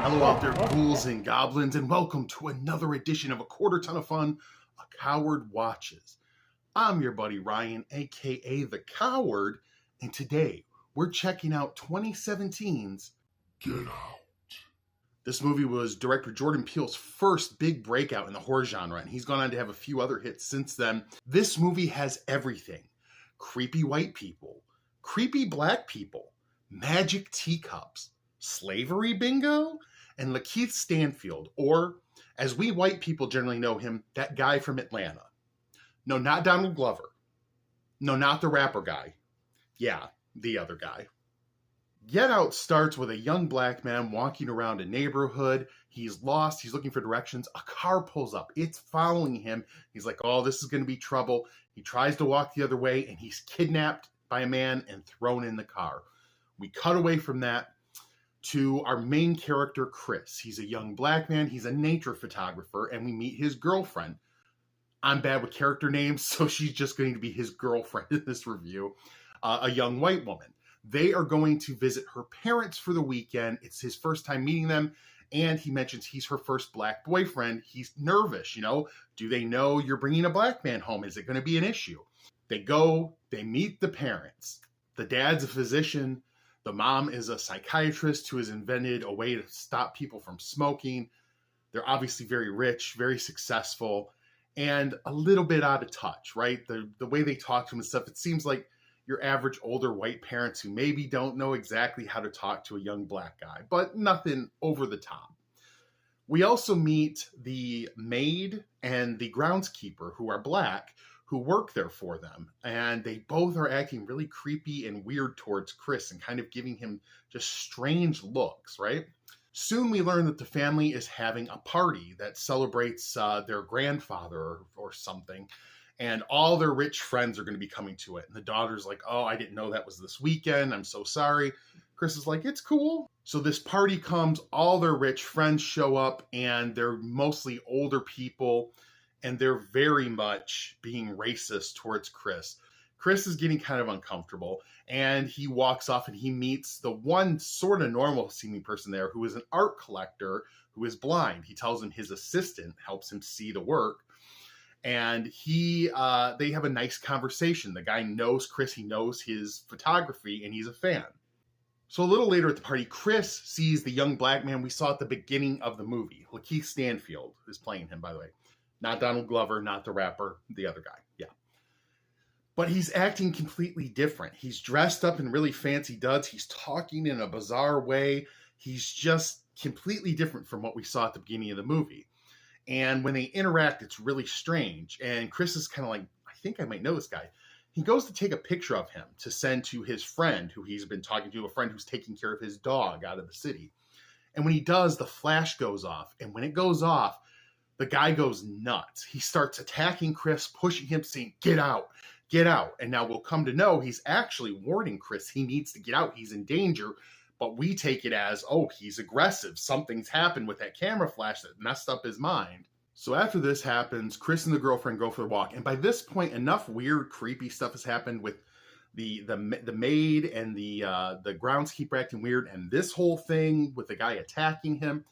Hello out there, ghouls and goblins, and welcome to another edition of A Quarter Ton of Fun, A Coward Watches. I'm your buddy Ryan, aka The Coward, and today we're checking out 2017's Get Out. This movie was director Jordan Peele's first big breakout in the horror genre, and he's gone on to have a few other hits since then. This movie has everything. Creepy white people, creepy black people, magic teacups, slavery bingo, and Lakeith Stanfield, or as we white people generally know him, that guy from Atlanta. No, not Donald Glover. No, not the rapper guy. Yeah, the other guy. Get Out starts with a young black man walking around a neighborhood. He's lost. He's looking for directions. A car pulls up. It's following him. He's like, oh, this is going to be trouble. He tries to walk the other way, and he's kidnapped by a man and thrown in the car. We cut away from that to our main character, Chris. He's a young black man. He's a nature photographer, and we meet his girlfriend. I'm bad with character names, so she's just going to be his girlfriend in this review, a young white woman. They are going to visit her parents for the weekend. It's his first time meeting them, and he mentions he's her first black boyfriend. He's nervous, Do they know you're bringing a black man home? Is it going to be an issue? They go, they meet the parents. The dad's a physician. The mom is a psychiatrist who has invented a way to stop people from smoking. They're obviously very rich, very successful, and a little bit out of touch, right? The way they talk to him and stuff, it seems like your average older white parents who maybe don't know exactly how to talk to a young black guy, but nothing over the top. We also meet the maid and the groundskeeper who are black, who work there for them. And they both are acting really creepy and weird towards Chris and kind of giving him just strange looks, right? Soon we learn that the family is having a party that celebrates their grandfather or something. And all their rich friends are going to be coming to it. And the daughter's like, oh, I didn't know that was this weekend. I'm so sorry. Chris is like, it's cool. So this party comes, all their rich friends show up, and they're mostly older people. And they're very much being racist towards Chris. Chris is getting kind of uncomfortable, and he walks off and he meets the one sort of normal seeming person there who is an art collector who is blind. He tells him his assistant helps him see the work, and they have a nice conversation. The guy knows Chris, he knows his photography, and he's a fan. So a little later at the party, Chris sees the young black man we saw at the beginning of the movie. Lakeith Stanfield is playing him, by the way. Not Donald Glover, not the rapper, the other guy. Yeah. But he's acting completely different. He's dressed up in really fancy duds. He's talking in a bizarre way. He's just completely different from what we saw at the beginning of the movie. And when they interact, it's really strange. And Chris is kind of like, I think I might know this guy. He goes to take a picture of him to send to his friend who he's been talking to, a friend who's taking care of his dog out of the city. And when he does, the flash goes off. And when it goes off, the guy goes nuts. He starts attacking Chris, pushing him, saying, get out, get out. And now we'll come to know he's actually warning Chris he needs to get out. He's in danger. But we take it as, oh, he's aggressive. Something's happened with that camera flash that messed up his mind. So after this happens, Chris and the girlfriend go for a walk. And by this point, enough weird, creepy stuff has happened with the maid and the groundskeeper acting weird. And this whole thing with the guy attacking him.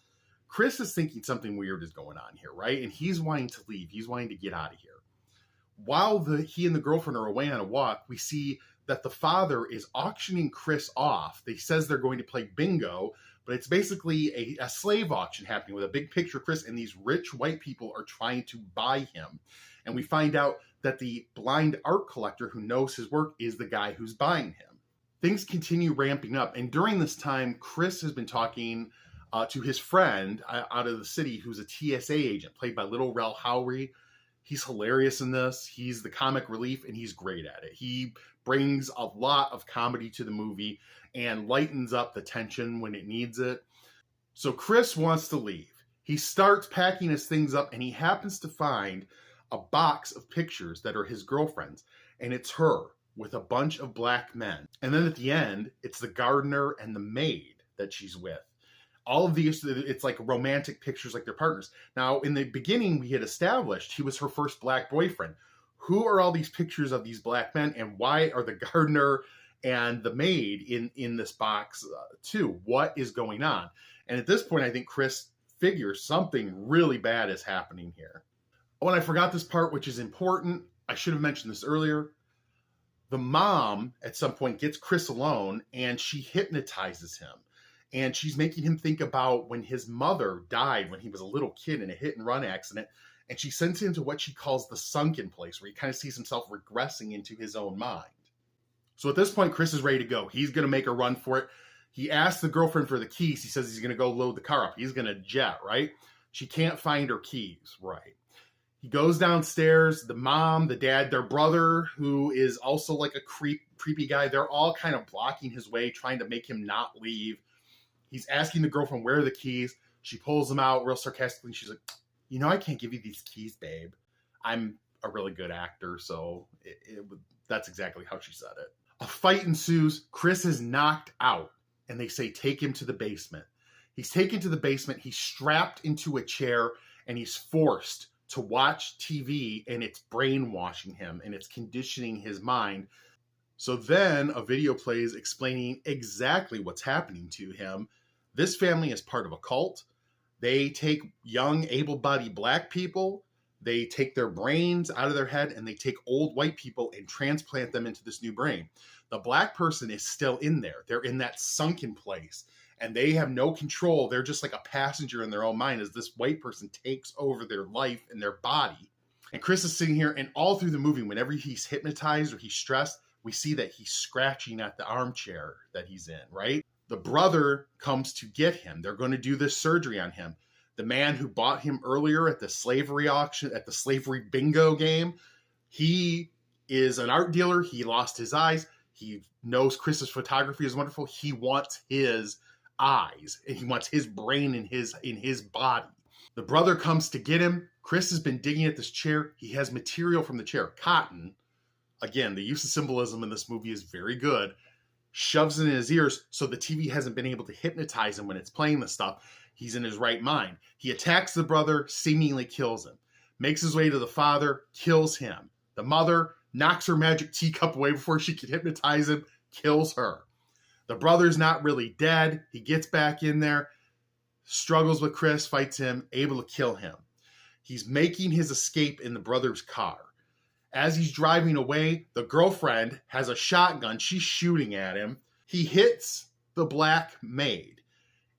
Chris is thinking something weird is going on here, right? And he's wanting to leave. He's wanting to get out of here. While he and the girlfriend are away on a walk, we see that the father is auctioning Chris off. They says they're going to play bingo, but it's basically a slave auction happening with a big picture of Chris, and these rich white people are trying to buy him. And we find out that the blind art collector who knows his work is the guy who's buying him. Things continue ramping up, and during this time, Chris has been talking to his friend out of the city who's a TSA agent, played by Little Rel Howery. He's hilarious in this. He's the comic relief, and he's great at it. He brings a lot of comedy to the movie and lightens up the tension when it needs it. So Chris wants to leave. He starts packing his things up, and he happens to find a box of pictures that are his girlfriend's, and it's her with a bunch of black men. And then at the end, it's the gardener and the maid that she's with. All of these, it's like romantic pictures like their partners. Now, in the beginning, we had established he was her first black boyfriend. Who are all these pictures of these black men, and why are the gardener and the maid in this box too. What is going on? And at this point, I think Chris figures something really bad is happening here. Oh, and I forgot this part, which is important. I should have mentioned this earlier. The mom at some point gets Chris alone and she hypnotizes him. And she's making him think about when his mother died when he was a little kid in a hit and run accident. And she sends him to what she calls the sunken place, where he kind of sees himself regressing into his own mind. So at this point, Chris is ready to go. He's going to make a run for it. He asks the girlfriend for the keys. He says he's going to go load the car up. He's going to jet, right? She can't find her keys, right? He goes downstairs. The mom, the dad, their brother, who is also like a creepy guy, they're all kind of blocking his way, trying to make him not leave. He's asking the girlfriend, where are the keys? She pulls them out real sarcastically. She's like, you know, I can't give you these keys, babe. I'm a really good actor, so that's exactly how she said it. A fight ensues. Chris is knocked out, and they say, take him to the basement. He's taken to the basement. He's strapped into a chair, and he's forced to watch TV, and it's brainwashing him, and it's conditioning his mind. So then a video plays explaining exactly what's happening to him. This family is part of a cult. They take young, able-bodied black people, they take their brains out of their head, and they take old white people and transplant them into this new brain. The black person is still in there. They're in that sunken place, and they have no control. They're just like a passenger in their own mind as this white person takes over their life and their body. And Chris is sitting here, and all through the movie, whenever he's hypnotized or he's stressed, we see that he's scratching at the armchair that he's in, right? The brother comes to get him. They're going to do this surgery on him. The man who bought him earlier at the slavery auction, at the slavery bingo game, he is an art dealer. He lost his eyes. He knows Chris's photography is wonderful. He wants his eyes, and he wants his brain in his body. The brother comes to get him. Chris has been digging at this chair. He has material from the chair, cotton. Again, the use of symbolism in this movie is very good. Shoves it in his ears so the TV hasn't been able to hypnotize him when it's playing this stuff. He's in his right mind. He attacks the brother, seemingly kills him. Makes his way to the father, kills him. The mother knocks her magic teacup away before she can hypnotize him, kills her. The brother's not really dead. He gets back in there, struggles with Chris, fights him, able to kill him. He's making his escape in the brother's car. As he's driving away, the girlfriend has a shotgun. She's shooting at him. He hits the black maid.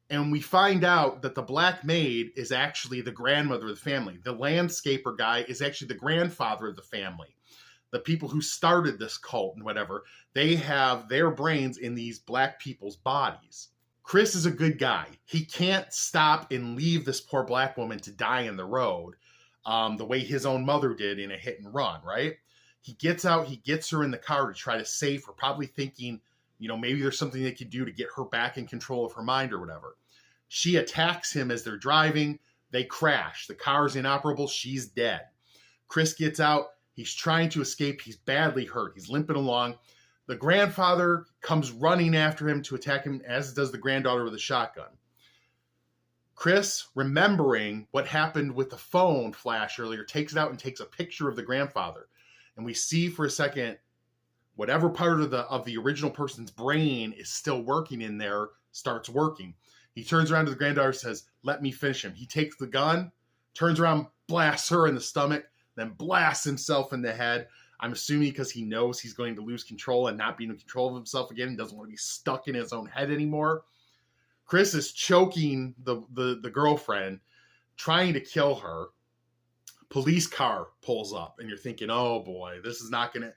And we find out that the black maid is actually the grandmother of the family. The landscaper guy is actually the grandfather of the family. The people who started this cult and whatever, they have their brains in these black people's bodies. Chris is a good guy. He can't stop and leave this poor black woman to die in the road. The way his own mother did in a hit and run, right? He gets out, he gets her in the car to try to save her, probably thinking, you know, maybe there's something they could do to get her back in control of her mind or whatever. She attacks him as they're driving. They crash. The car's inoperable. She's dead. Chris gets out. He's trying to escape. He's badly hurt. He's limping along. The grandfather comes running after him to attack him, as does the granddaughter with a shotgun. Chris, remembering what happened with the phone flash earlier, takes it out and takes a picture of the grandfather. And we see for a second, whatever part of the original person's brain is still working in there starts working. He turns around to the granddaughter and says, let me finish him. He takes the gun, turns around, blasts her in the stomach, then blasts himself in the head. I'm assuming because he knows he's going to lose control and not be in control of himself again. He doesn't want to be stuck in his own head anymore. Chris is choking the girlfriend, trying to kill her. Police car pulls up, and you're thinking, oh boy, this is not going to...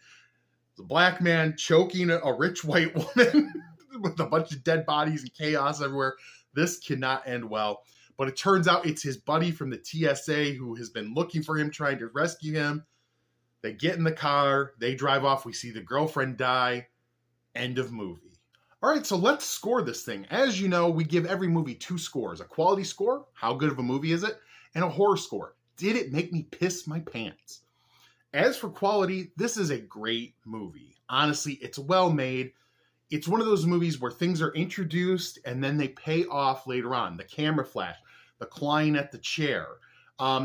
The black man choking a rich white woman with a bunch of dead bodies and chaos everywhere. This cannot end well. But it turns out it's his buddy from the TSA who has been looking for him, trying to rescue him. They get in the car. They drive off. We see the girlfriend die. End of movie. All right, so let's score this thing. As you know, we give every movie 2 scores. A quality score, how good of a movie is it? And a horror score, did it make me piss my pants? As for quality, this is a great movie. Honestly, it's well made. It's one of those movies where things are introduced and then they pay off later on. The camera flash, the clawing at the chair,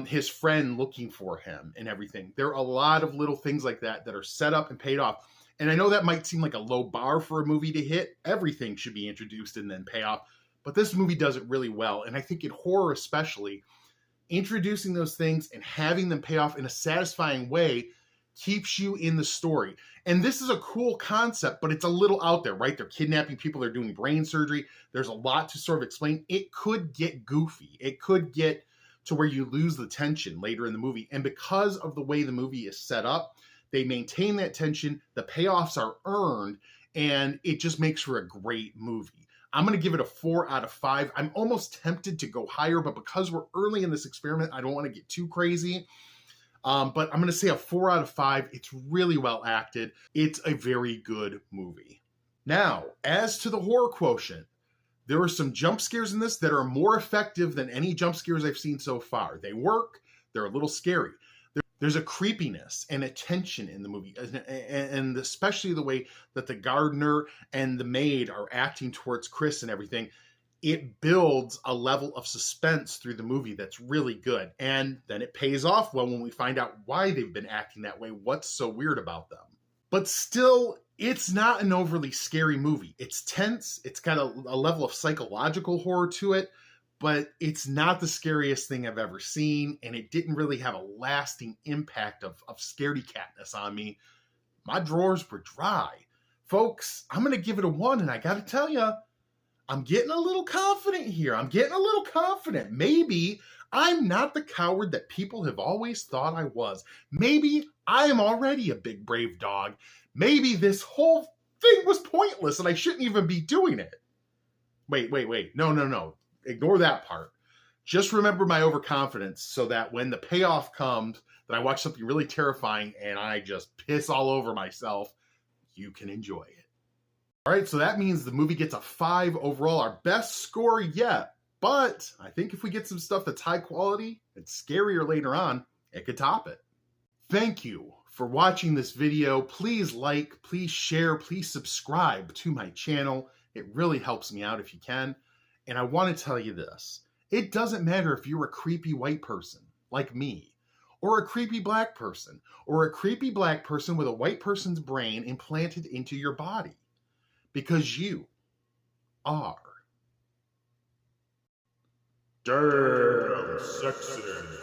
his friend looking for him and everything. There are a lot of little things like that that are set up and paid off. And I know that might seem like a low bar for a movie to hit. Everything should be introduced and then pay off. But this movie does it really well. And I think in horror especially, introducing those things and having them pay off in a satisfying way keeps you in the story. And this is a cool concept, but it's a little out there, right? They're kidnapping people, they're doing brain surgery. There's a lot to sort of explain. It could get goofy. It could get to where you lose the tension later in the movie. And because of the way the movie is set up, they maintain that tension, the payoffs are earned, and it just makes for a great movie. I'm going to give it a 4 out of 5. I'm almost tempted to go higher, but because we're early in this experiment, I don't want to get too crazy. But I'm going to say a 4 out of 5. It's really well acted. It's a very good movie. Now, as to the horror quotient, there are some jump scares in this that are more effective than any jump scares I've seen so far. They work. They're a little scary. There's a creepiness and a tension in the movie, and especially the way that the gardener and the maid are acting towards Chris and everything. It builds a level of suspense through the movie that's really good. And then it pays off well when we find out why they've been acting that way, what's so weird about them. But still, it's not an overly scary movie. It's tense, it's got a level of psychological horror to it, but it's not the scariest thing I've ever seen, and it didn't really have a lasting impact of scaredy catness on me. My drawers were dry. Folks, I'm going to give it a 1, and I got to tell you, I'm getting a little confident here. I'm getting a little confident. Maybe I'm not the coward that people have always thought I was. Maybe I am already a big, brave dog. Maybe this whole thing was pointless, and I shouldn't even be doing it. Wait. No. Ignore that part. Just remember my overconfidence so that when the payoff comes, that I watch something really terrifying and I just piss all over myself, you can enjoy it. All right, so that means the movie gets a 5 overall, our best score yet. But I think if we get some stuff that's high quality and scarier later on, it could top it. Thank you for watching this video. Please like, please share, please subscribe to my channel. It really helps me out if you can. And I want to tell you this. It doesn't matter if you're a creepy white person like me, or a creepy black person, or a creepy black person with a white person's brain implanted into your body. Because you are damn sexy.